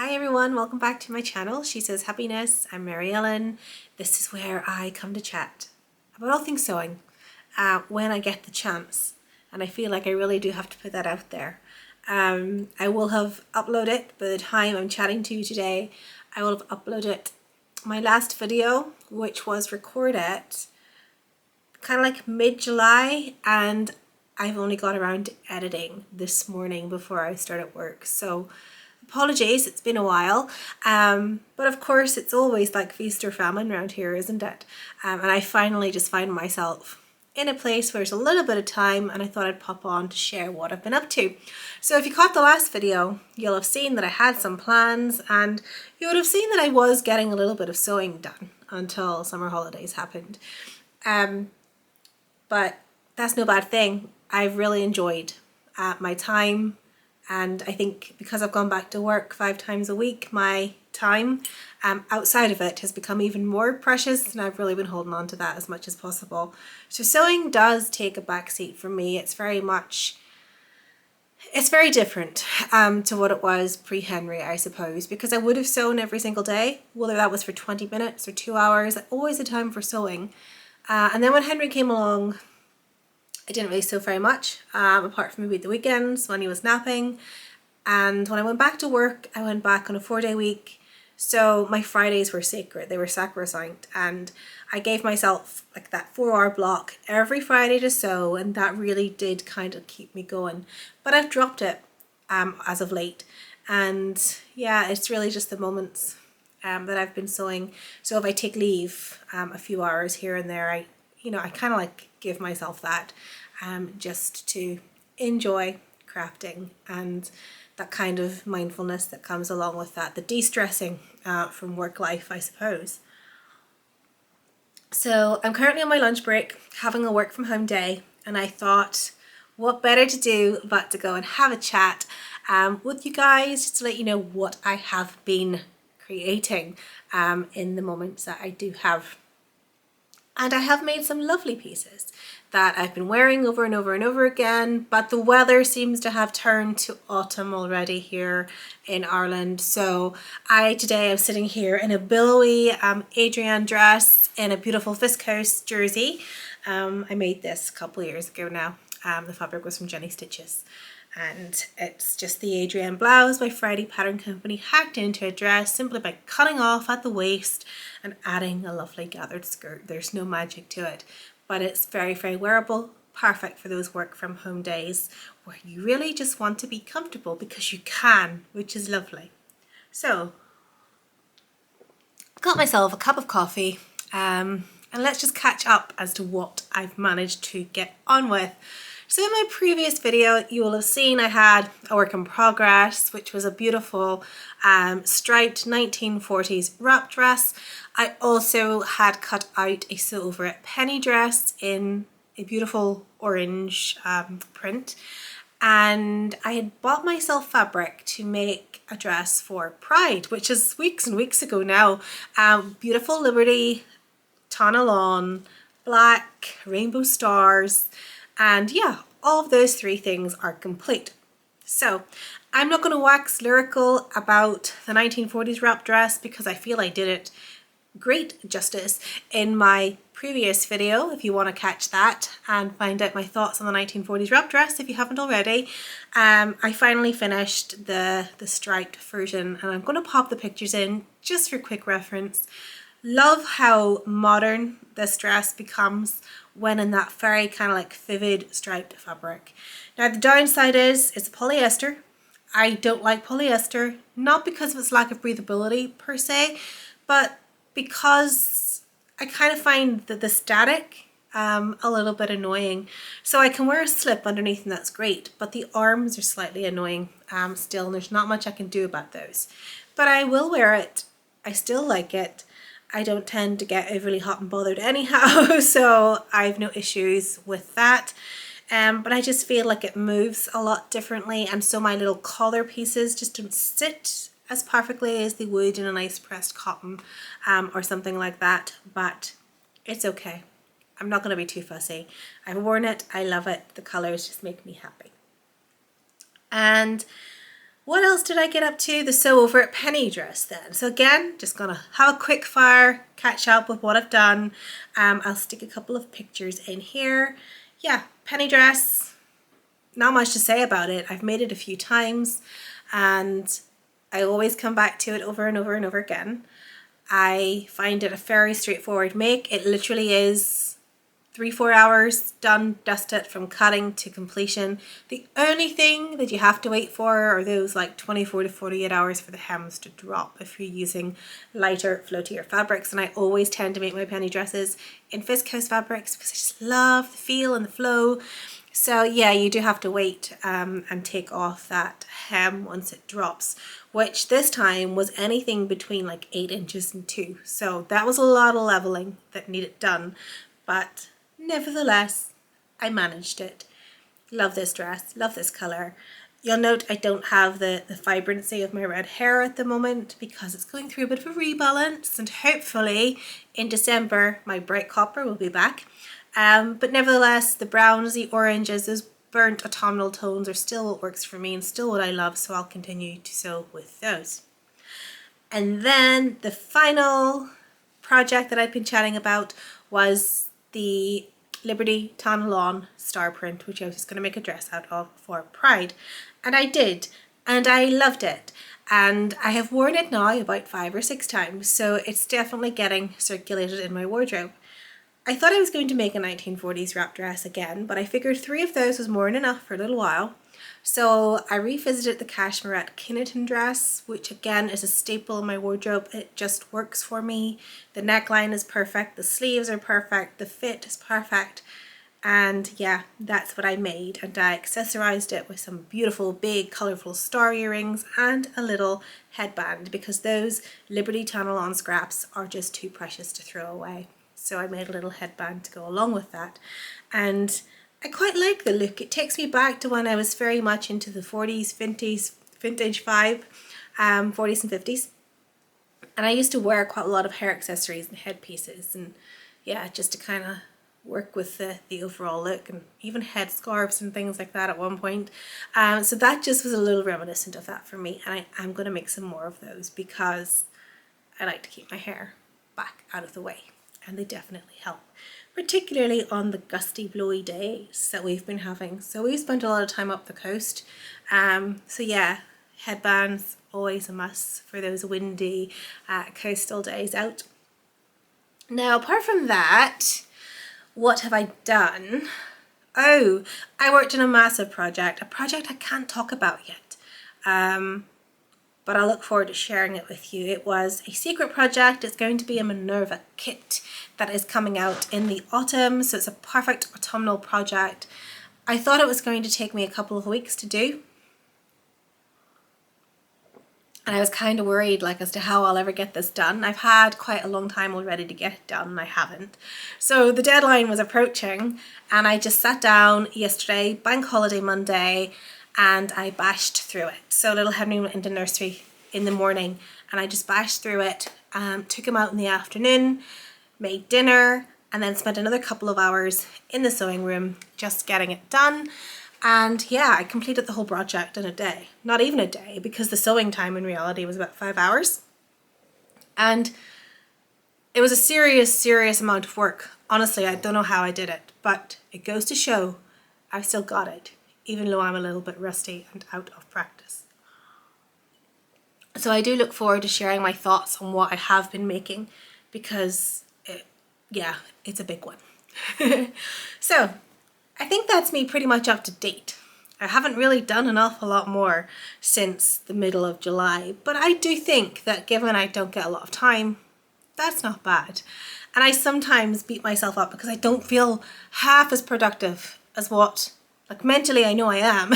Hi everyone, welcome back to my channel. She Says Happiness. I'm Mary Ellen. This is where I come to chat about all things sewing when I get the chance, and I feel like I really do have to put that out there. I will have uploaded by the time I'm chatting to you today. I will have uploaded my last video, which was recorded kind of like mid-July, and I've only got around to editing this morning before I started work. So apologies, it's been a while, but of course it's always like feast or famine around here, isn't it? And I finally just find myself in a place where there's a little bit of time, and I thought I'd pop on to share what I've been up to. So if you caught the last video, you'll have seen that I had some plans, and you would have seen that I was getting a little bit of sewing done until summer holidays happened. But that's no bad thing. I've really enjoyed my time. And I think because I've gone back to work 5 times a week, my time outside of it has become even more precious, and I've really been holding on to that as much as possible. So sewing does take a backseat for me. It's very different to what it was pre-Henry, I suppose, because I would have sewn every single day, whether that was for 20 minutes or 2 hours, always a time for sewing. And then when Henry came along, I didn't really sew very much, apart from maybe the weekends when he was napping. And when I went back to work, I went back on a 4-day week. So my Fridays were sacred, they were sacrosanct. And I gave myself like that 4-hour block every Friday to sew, and that really did kind of keep me going. But I've dropped it as of late. And yeah, it's really just the moments that I've been sewing. So if I take leave a few hours here and there, I kind of like give myself that just to enjoy crafting and that kind of mindfulness that comes along with that, the de-stressing from work life, I suppose. So I'm currently on my lunch break, having a work from home day, and I thought what better to do but to go and have a chat with you guys, just to let you know what I have been creating in the moments that I do have. And I have made some lovely pieces that I've been wearing over and over and over again, but the weather seems to have turned to autumn already here in Ireland. So today I'm sitting here in a billowy Adrienne dress in a beautiful viscose jersey. I made this a couple of years ago now. The fabric was from Jenny Stitches. And it's just the Adrienne blouse by Friday Pattern Company, hacked into a dress simply by cutting off at the waist and adding a lovely gathered skirt. There's no magic to it, but it's very, very wearable, perfect for those work from home days where you really just want to be comfortable because you can, which is lovely. So got myself a cup of coffee and let's just catch up as to what I've managed to get on with. So in my previous video, you will have seen I had a work in progress, which was a beautiful striped 1940s wrap dress. I also had cut out a sew over it penny dress in a beautiful orange print. And I had bought myself fabric to make a dress for Pride, which is weeks and weeks ago now. Beautiful Liberty, Tana Lawn, black, rainbow stars. And yeah, all of those 3 things are complete. So I'm not going to wax lyrical about the 1940s wrap dress because I feel I did it great justice in my previous video. If you want to catch that and find out my thoughts on the 1940s wrap dress, if you haven't already, I finally finished the striped version, and I'm going to pop the pictures in just for quick reference. Love how modern this dress becomes when in that very kind of like vivid striped fabric. Now the downside is it's polyester. I don't like polyester, not because of its lack of breathability per se, but because I kind of find that the static a little bit annoying. So I can wear a slip underneath and that's great, but the arms are slightly annoying still, and there's not much I can do about those. But I will wear it. I still like it. I don't tend to get overly hot and bothered anyhow, so I have no issues with that. But I just feel like it moves a lot differently, and so my little collar pieces just don't sit as perfectly as they would in a nice pressed cotton or something like that, but it's okay. I'm not going to be too fussy. I've worn it, I love it, the colours just make me happy. And What else did I get up to? The sew over at Penny Dress then. So again, just gonna have a quick fire catch up with what I've done. I'll stick a couple of pictures in here. Yeah, Penny Dress, not much to say about it. I've made it a few times and I always come back to it over and over and over again. I find it a very straightforward make. It literally is 3-4 hours done, dusted from cutting to completion. The only thing that you have to wait for are those like 24 to 48 hours for the hems to drop if you're using lighter, floatier fabrics. And I always tend to make my penny dresses in viscose fabrics because I just love the feel and the flow. So yeah, you do have to wait and take off that hem once it drops, which this time was anything between like 8 inches and 2. So that was a lot of leveling that needed done, but nevertheless, I managed it. Love this dress, love this colour. You'll note I don't have the vibrancy of my red hair at the moment because it's going through a bit of a rebalance, and hopefully in December my bright copper will be back. But nevertheless, the browns, the oranges, those burnt autumnal tones are still what works for me and still what I love, so I'll continue to sew with those. And then the final project that I've been chatting about was the Liberty Tan Lawn star print, which I was just going to make a dress out of for Pride. And I did, and I loved it. And I have worn it now about 5 or 6 times, so it's definitely getting circulated in my wardrobe. I thought I was going to make a 1940s wrap dress again, but I figured 3 of those was more than enough for a little while. So I revisited the cashmerette Kineton dress, which again is a staple in my wardrobe. It just works for me. The neckline is perfect, the sleeves are perfect, the fit is perfect. And yeah, that's what I made, and I accessorized it with some beautiful big colourful star earrings and a little headband because those Liberty Tanalon scraps are just too precious to throw away. So I made a little headband to go along with that, and I quite like the look. It takes me back to when I was very much into the 40s vintage vibe, 40s and 50s, and I used to wear quite a lot of hair accessories and headpieces, and yeah, just to kind of work with the overall look, and even head scarves and things like that at one point. So that just was a little reminiscent of that for me, and I'm going to make some more of those because I like to keep my hair back out of the way. And they definitely help, particularly on the gusty, blowy days that we've been having. So we've spent a lot of time up the coast. So yeah, headbands, always a must for those windy coastal days out. Now, apart from that, what have I done? Oh, I worked on a massive project, a project I can't talk about yet. But I look forward to sharing it with you. It was a secret project. It's going to be a Minerva kit that is coming out in the autumn, so it's a perfect autumnal project. I thought it was going to take me a couple of weeks to do, and I was kind of worried as to how I'll ever get this done. I've had quite a long time already to get it done and I haven't. So the deadline was approaching, and I just sat down yesterday, bank holiday Monday, and I bashed through it. So little Henry went into nursery in the morning and I just bashed through it, took him out in the afternoon, made dinner, and then spent another couple of hours in the sewing room just getting it done. And yeah, I completed the whole project in a day. Not even a day, because the sewing time in reality was about 5 hours. And it was a serious amount of work. Honestly, I don't know how I did it, but it goes to show I've still got it, even though I'm a little bit rusty and out of practice. So I do look forward to sharing my thoughts on what I have been making, because it's a big one. So I think that's me pretty much up to date. I haven't really done an awful lot more since the middle of July, but I do think that given I don't get a lot of time, that's not bad. And I sometimes beat myself up because I don't feel half as productive as what, mentally I know I am,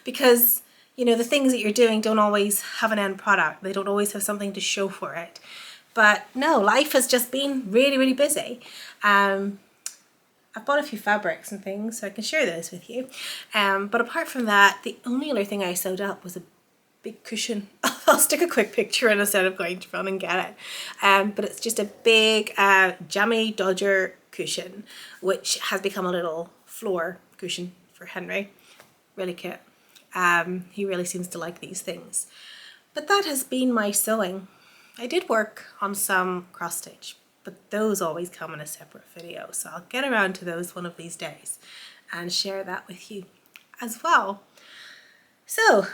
because the things that you're doing don't always have an end product. They don't always have something to show for it. But no, life has just been really busy. I've bought a few fabrics and things, so I can share those with you. But apart from that, the only other thing I sewed up was a big cushion. I'll stick a quick picture in instead of going to run and get it. But it's just a big jammy Dodger cushion, which has become a little floor cushion for Henry. Really cute. He really seems to like these things. But that has been my sewing. I did work on some cross stitch, but those always come in a separate video. So I'll get around to those one of these days and share that with you as well. So,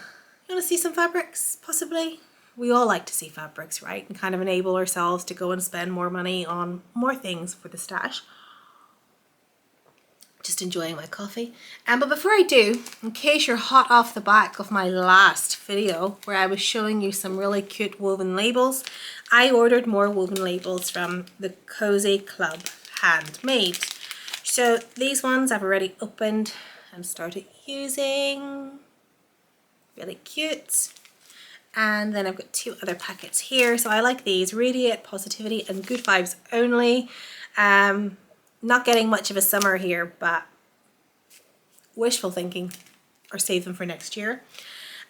you want to see some fabrics, possibly? We all like to see fabrics, right? And kind of enable ourselves to go and spend more money on more things for the stash. Just enjoying my coffee. But before I do, in case you're hot off the back of my last video where I was showing you some really cute woven labels, I ordered more woven labels from the Cozy Club Handmade. So these ones I've already opened and started using. Really cute. And then I've got 2 other packets here. So I like these, Radiate Positivity and Good Vibes Only. Not getting much of a summer here, but wishful thinking, or save them for next year.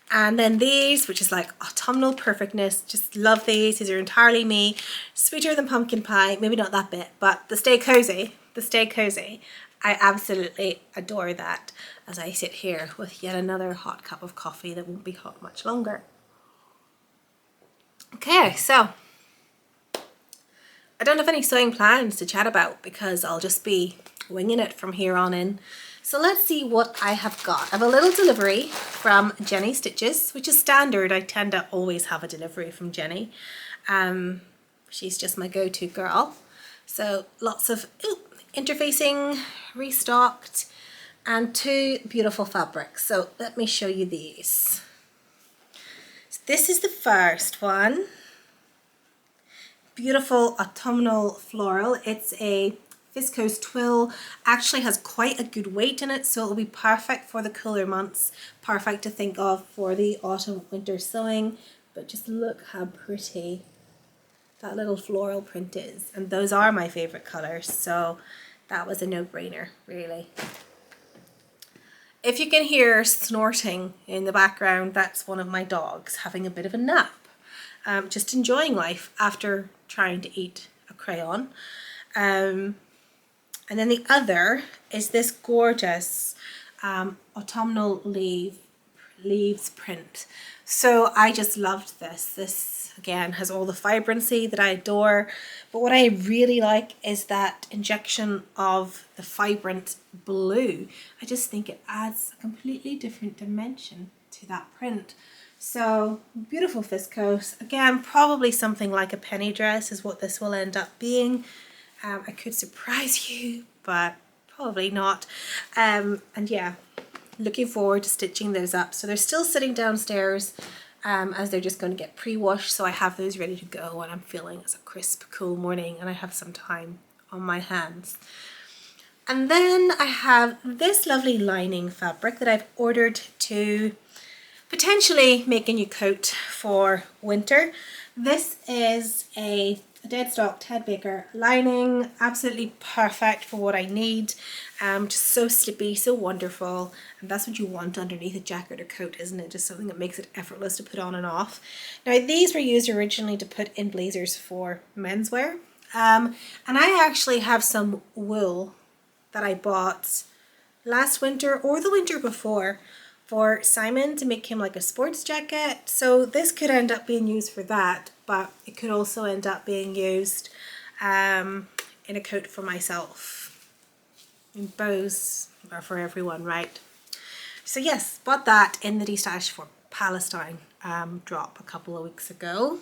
And then these, which is like Autumnal Perfectness, just love these. These are entirely me. Sweeter than pumpkin pie, maybe not that bit, but the Stay Cozy, I absolutely adore that as I sit here with yet another hot cup of coffee that won't be hot much longer. Okay, so I don't have any sewing plans to chat about because I'll just be winging it from here on in. So let's see what I have got. I have a little delivery from Jenny Stitches, which is standard. I tend to always have a delivery from Jenny. She's just my go-to girl. So lots of interfacing, restocked, and 2 beautiful fabrics. So let me show you these. So this is the first one. Beautiful autumnal floral. It's a viscose twill, actually has quite a good weight in it, so it'll be perfect for the cooler months, perfect to think of for the autumn winter sewing. But just look how pretty that little floral print is, and those are my favorite colors, so that was a no-brainer, really. If you can hear snorting in the background, that's one of my dogs having a bit of a nap. Just enjoying life after trying to eat a crayon. And then the other is this gorgeous autumnal leaves print. So I just loved this. This again has all the vibrancy that I adore, but what I really like is that injection of the vibrant blue. I just think it adds a completely different dimension to that print. So beautiful viscose. Again, probably something like a penny dress is what this will end up being. I could surprise you, but probably not. And yeah, looking forward to stitching those up. So they're still sitting downstairs as they're just going to get pre-washed. So I have those ready to go when I'm feeling it's a crisp, cool morning and I have some time on my hands. And then I have this lovely lining fabric that I've ordered to potentially make a new coat for winter. This is a dead stock Ted Baker lining, absolutely perfect for what I need. Just so slippy, so wonderful, and that's what you want underneath a jacket or coat, isn't it? Just something that makes it effortless to put on and off. Now these were used originally to put in blazers for menswear, and I actually have some wool that I bought last winter or the winter before for Simon to make him like a sports jacket. So this could end up being used for that, but it could also end up being used in a coat for myself. And bows are for everyone, right? So yes, bought that in the Destash for Palestine drop a couple of weeks ago.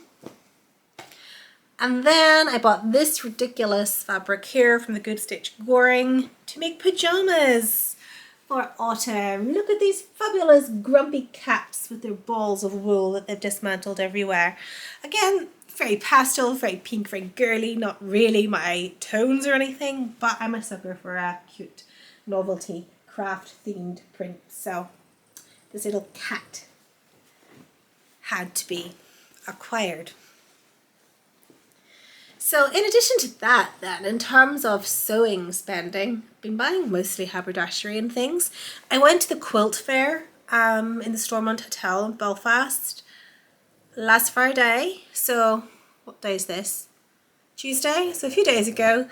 And then I bought this ridiculous fabric here from the Good Stitch Goring to make pajamas for autumn. Look at these fabulous grumpy cats with their balls of wool that they've dismantled everywhere. Again, very pastel, very pink, very girly, not really my tones or anything, but I'm a sucker for a cute novelty craft themed print. So this little cat had to be acquired. So in addition to that then, in terms of sewing spending, I've been buying mostly haberdashery and things. I went to the quilt fair in the Stormont Hotel in Belfast last Friday. So what day is this? Tuesday? So a few days ago.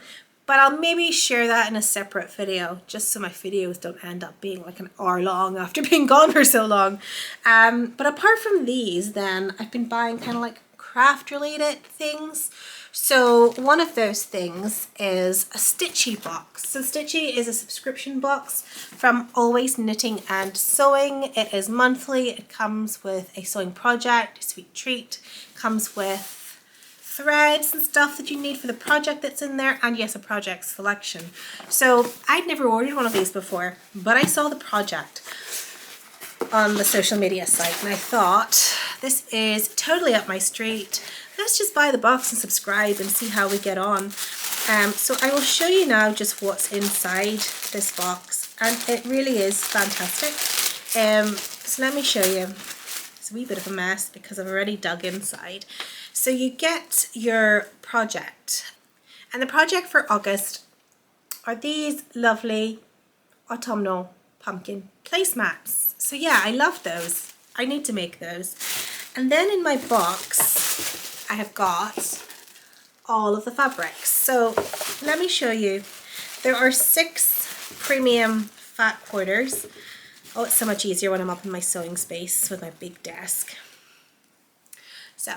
but I'll maybe share that in a separate video, just so my videos don't end up being like an hour long after being gone for so long. But apart from these, then I've been buying kind of like craft related things. So one of those things is a Stitchy Box. So Stitchy is a subscription box from Always Knitting and Sewing. It is monthly. It comes with a sewing project, a sweet treat, comes with threads and stuff that you need for the project that's in there, and yes, a project selection. So I'd never ordered one of these before, but I saw the project on the social media site and I thought, this is totally up my street. Let's just buy the box and subscribe and see how we get on. So I will show you now just what's inside this box, and it really is fantastic. So let me show you. It's a wee bit of a mess because I've already dug inside. So you get your project, and the project for August are these lovely autumnal pumpkin placemats. So yeah, I love those. I need to make those. And then in my box, I have got all of the fabrics. So let me show you. There are 6 premium fat quarters. Oh, it's so much easier when I'm up in my sewing space with my big desk. So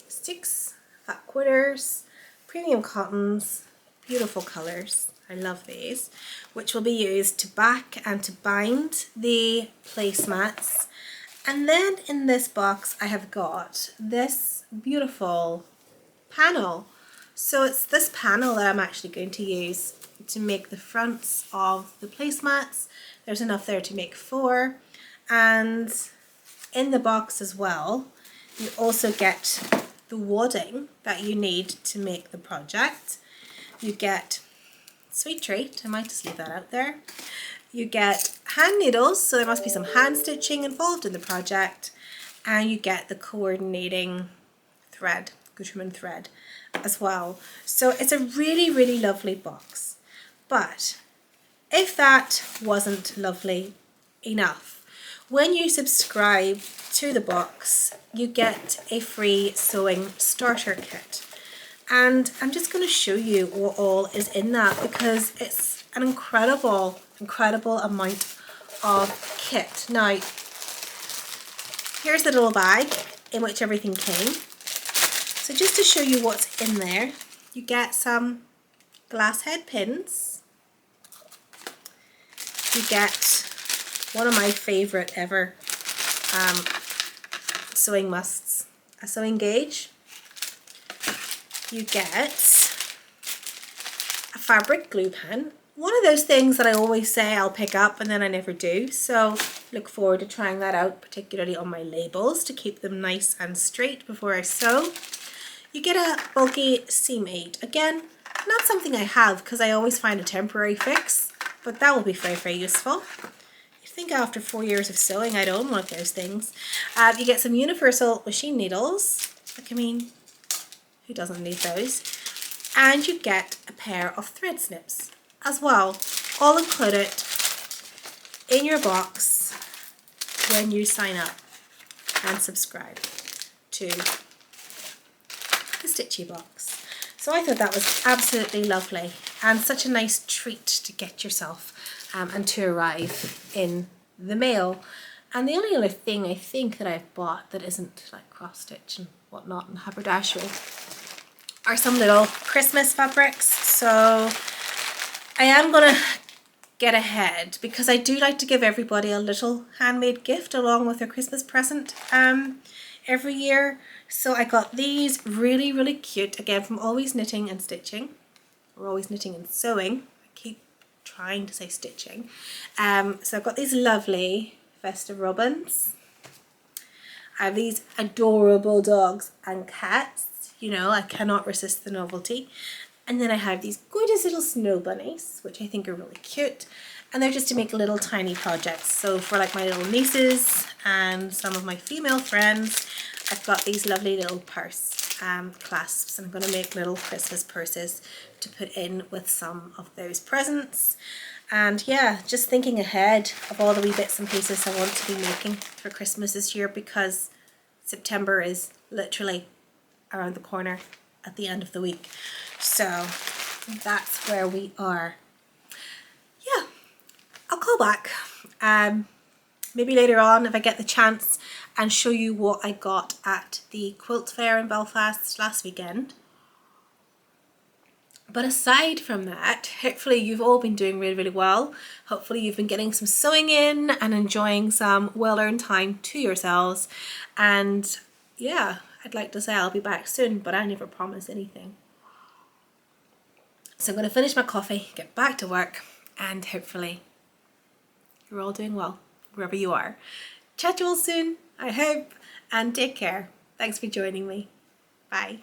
6 fat quarters, premium cottons, beautiful colors. I love these, which will be used to back and to bind the placemats. And then in this box I have got this beautiful panel. So it's this panel that I'm actually going to use to make the fronts of the placemats. There's enough there to make 4. And in the box as well, you also get the wadding that you need to make the project. You get sweet treat, I might just leave that out there. You get hand needles, so there must be some hand stitching involved in the project, and you get the coordinating thread, Gutermann thread as well. So it's a really, really lovely box. But if that wasn't lovely enough, when you subscribe to the box, you get a free sewing starter kit. And I'm just going to show you what all is in that, because it's an incredible amount of kit. Now, here's the little bag in which everything came. So just to show you what's in there, you get some glass head pins. You get one of my favorite ever sewing musts, a sewing gauge. You get a fabric glue pen. One of those things that I always say I'll pick up and then I never do. So look forward to trying that out, particularly on my labels, to keep them nice and straight before I sew. You get a bulky seam aid. Again, not something I have because I always find a temporary fix, but that will be very, very useful. I think after 4 years of sewing, I'd own one of those things. You get some universal machine needles. Like, I mean, who doesn't need those? And you get a pair of thread snips as well, all included in your box when you sign up and subscribe to the Stitchy Box. So I thought that was absolutely lovely and such a nice treat to get yourself and to arrive in the mail. And the only other thing I think that I've bought that isn't like cross stitch and whatnot and haberdashery are some little Christmas fabrics. So I am gonna get ahead because I do like to give everybody a little handmade gift along with their Christmas present every year. So I got these really, really cute, again from Always Knitting and Stitching, or Always Knitting and Sewing. I keep trying to say stitching. So I've got these lovely festive ribbons. I have these adorable dogs and cats. You know, I cannot resist the novelty. And then I have these gorgeous little snow bunnies, which I think are really cute. And they're just to make little tiny projects. So for like my little nieces and some of my female friends, I've got these lovely little purse clasps. And I'm going to make little Christmas purses to put in with some of those presents. And yeah, just thinking ahead of all the wee bits and pieces I want to be making for Christmas this year, because September is literally around the corner at the end of the week. So that's where we are. Yeah, I'll call back maybe later on if I get the chance and show you what I got at the quilt fair in Belfast last weekend. But aside from that, hopefully you've all been doing really, really well. Hopefully you've been getting some sewing in and enjoying some well-earned time to yourselves. And yeah, I'd like to say I'll be back soon, but I never promise anything. So I'm going to finish my coffee, get back to work, and hopefully you're all doing well, wherever you are. Chat to you all soon, I hope, and take care. Thanks for joining me. Bye.